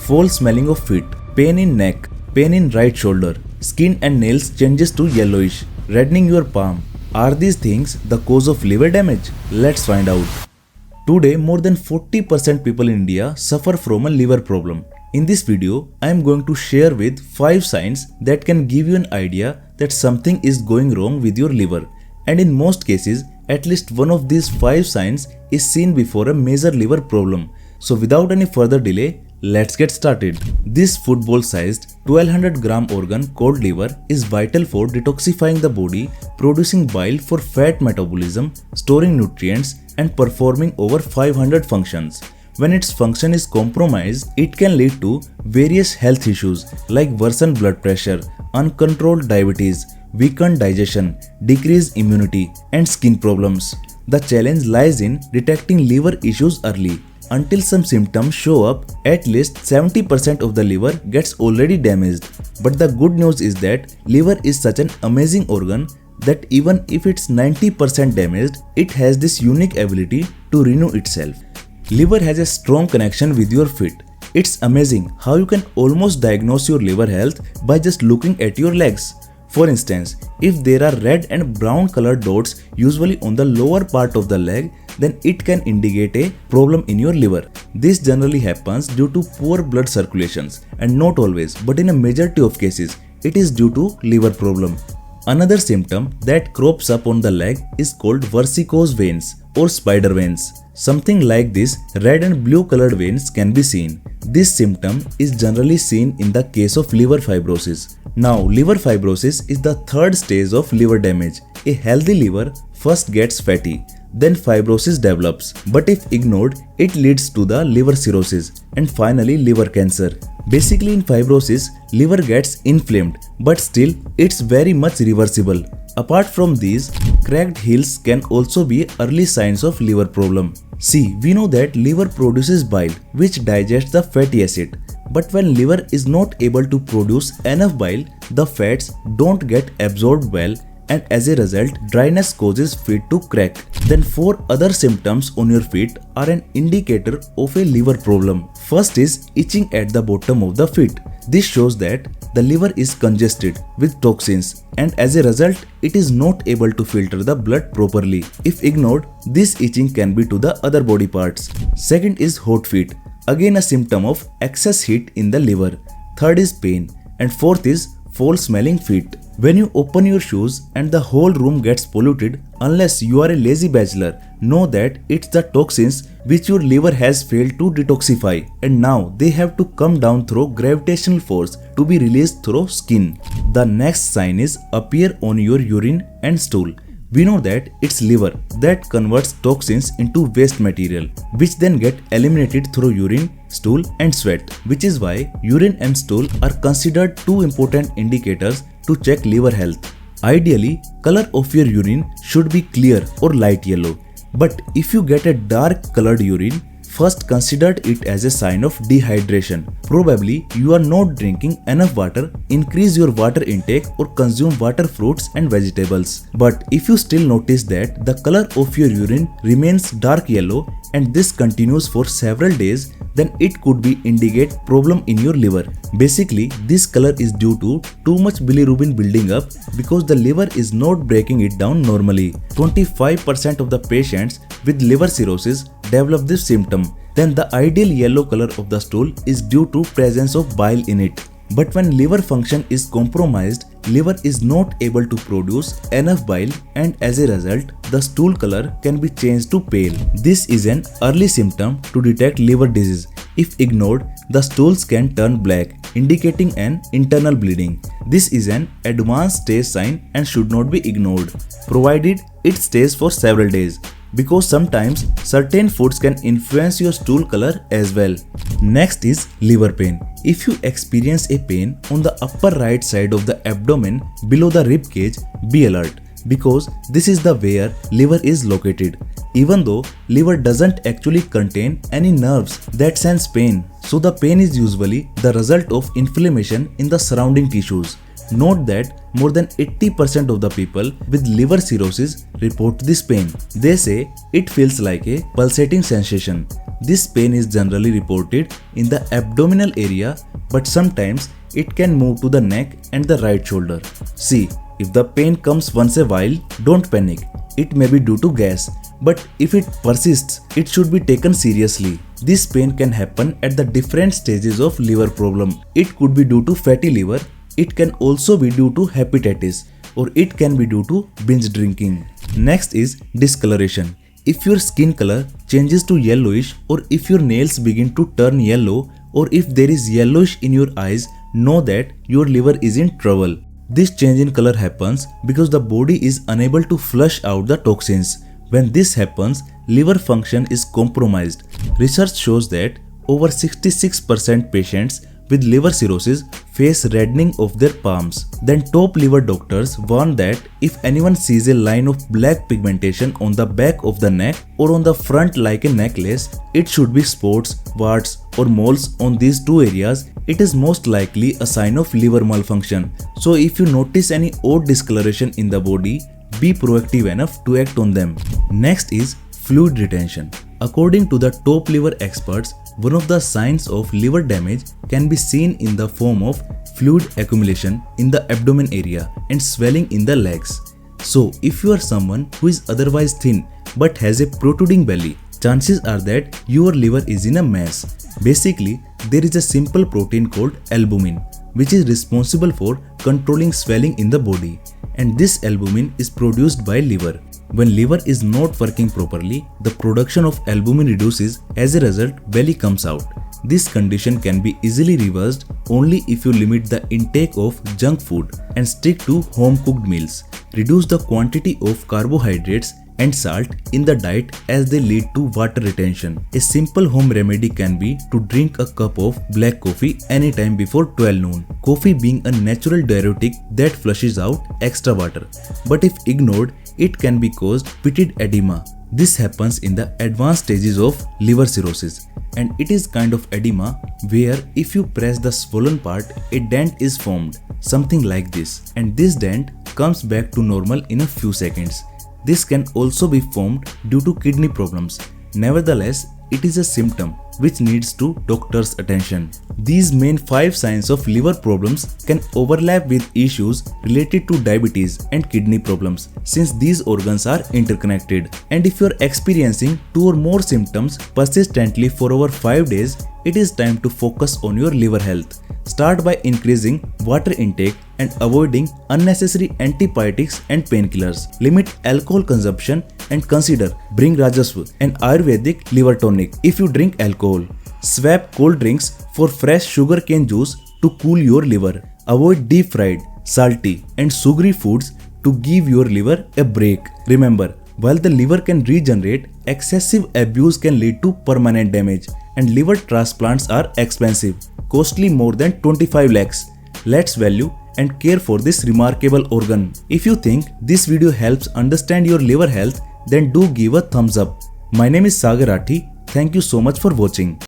foul smelling of feet, pain in neck, pain in right shoulder, skin and nails changes to yellowish, reddening your palm. Are these things the cause of liver damage? Let's find out. Today, more than 40% people in India suffer from a liver problem. In this video, I am going to share with 5 signs that can give you an idea that something is going wrong with your liver. And in most cases, at least one of these 5 signs is seen before a major liver problem. So without any further delay, let's get started. This football-sized 1200 gram organ called liver is vital for detoxifying the body, producing bile for fat metabolism, storing nutrients, and performing over 500 functions. When its function is compromised, it can lead to various health issues like worsened blood pressure, uncontrolled diabetes, weakened digestion, decreased immunity, and skin problems. The challenge lies in detecting liver issues early. Until some symptoms show up, at least 70% of the liver gets already damaged. But the good news is that liver is such an amazing organ that even if it's 90% damaged, it has this unique ability to renew itself. Liver has a strong connection with your feet. It's amazing how you can almost diagnose your liver health by just looking at your legs. For instance, if there are red and brown colored dots usually on the lower part of the leg, then it can indicate a problem in your liver. This generally happens due to poor blood circulations, and not always, but in a majority of cases, it is due to liver problem. Another symptom that crops up on the leg is called varicose veins or spider veins. Something like this red and blue colored veins can be seen. This symptom is generally seen in the case of liver fibrosis. Now, liver fibrosis is the third stage of liver damage. A healthy liver first gets fatty, then fibrosis develops, but if ignored, it leads to the liver cirrhosis and finally liver cancer. Basically, in fibrosis, liver gets inflamed, but still it's very much reversible. Apart from these, cracked heels can also be early signs of liver problem. See, we know that liver produces bile, which digests the fatty acid. But when liver is not able to produce enough bile, the fats don't get absorbed well, and as a result, dryness causes feet to crack. Then 4 other symptoms on your feet are an indicator of a liver problem. First is itching at the bottom of the feet. This shows that the liver is congested with toxins, and as a result, it is not able to filter the blood properly. If ignored, this itching can be to the other body parts. Second is hot feet, again a symptom of excess heat in the liver. Third is pain, and fourth is foul smelling feet. When you open your shoes and the whole room gets polluted, unless you are a lazy bachelor, know that it's the toxins which your liver has failed to detoxify, and now they have to come down through gravitational force to be released through skin. The next sign is appear on your urine and stool. We know that it's liver that converts toxins into waste material, which then get eliminated through urine, stool and sweat, which is why urine and stool are considered 2 important indicators to check liver health. Ideally, color of your urine should be clear or light yellow, but if you get a dark colored urine, first consider it as a sign of dehydration. Probably you are not drinking enough water. Increase your water intake or consume water fruits and vegetables. But if you still notice that the color of your urine remains dark yellow and this continues for several days, then it could be indicate problem in your liver. Basically, this color is due to too much bilirubin building up because the liver is not breaking it down normally. 25% of the patients with liver cirrhosis develop this symptom. Then the ideal yellow color of the stool is due to presence of bile in it. But when liver function is compromised, liver is not able to produce enough bile, and as a result, the stool color can be changed to pale. This is an early symptom to detect liver disease. If ignored, the stools can turn black, indicating an internal bleeding. This is an advanced stage sign and should not be ignored, provided it stays for several days, because sometimes certain foods can influence your stool color as well. Next is liver pain. If you experience a pain on the upper right side of the abdomen below the rib cage, be alert, because this is the where liver is located. Even though liver doesn't actually contain any nerves that sense pain, so the pain is usually the result of inflammation in the surrounding tissues. Note that more than 80% of the people with liver cirrhosis report this pain. They say it feels like a pulsating sensation. This pain is generally reported in the abdominal area, but sometimes it can move to the neck and the right shoulder. See, if the pain comes once a while, don't panic. It may be due to gas, but if it persists, it should be taken seriously. This pain can happen at the different stages of liver problem. It could be due to fatty liver, it can also be due to hepatitis, or it can be due to binge drinking. Next is discoloration. If your skin color changes to yellowish, or if your nails begin to turn yellow, or if there is yellowish in your eyes, know that your liver is in trouble. This change in color happens because the body is unable to flush out the toxins. When this happens, liver function is compromised. Research shows that over 66% patients with liver cirrhosis face reddening of their palms. Then top liver doctors warn that if anyone sees a line of black pigmentation on the back of the neck or on the front like a necklace, it should be spots, warts or moles on these two areas. It is most likely a sign of liver malfunction. So if you notice any odd discoloration in the body, be proactive enough to act on them. Next is fluid retention. According to the top liver experts, one of the signs of liver damage can be seen in the form of fluid accumulation in the abdomen area and swelling in the legs. So if you are someone who is otherwise thin but has a protruding belly, chances are that your liver is in a mess. Basically, there is a simple protein called albumin, which is responsible for controlling swelling in the body, and this albumin is produced by liver. When liver is not working properly, the production of albumin reduces. As a result, belly comes out. This condition can be easily reversed only if you limit the intake of junk food and stick to home-cooked meals. Reduce the quantity of carbohydrates and salt in the diet as they lead to water retention. A simple home remedy can be to drink a cup of black coffee anytime before 12 noon. Coffee being a natural diuretic that flushes out extra water, but if ignored, it can be caused pitted edema. This happens in the advanced stages of liver cirrhosis, and it is kind of edema where if you press the swollen part, a dent is formed, something like this, and this dent comes back to normal in a few seconds. This can also be formed due to kidney problems. Nevertheless, it is a symptom which needs to doctor's attention. These main 5 signs of liver problems can overlap with issues related to diabetes and kidney problems, since these organs are interconnected. And if you are experiencing 2 or more symptoms persistently for over 5 days, it is time to focus on your liver health. Start by increasing water intake and avoiding unnecessary antibiotics and painkillers. Limit alcohol consumption and consider Bringrajasva, an Ayurvedic liver tonic. If you drink alcohol, swap cold drinks for fresh sugarcane juice to cool your liver. Avoid deep fried, salty and sugary foods to give your liver a break. Remember, while the liver can regenerate, excessive abuse can lead to permanent damage, and liver transplants are expensive, costly more than 25 lakhs. Let's value and care for this remarkable organ. If you think this video helps understand your liver health, then do give a thumbs up. My name is Sagar Rathi. Thank you so much for watching.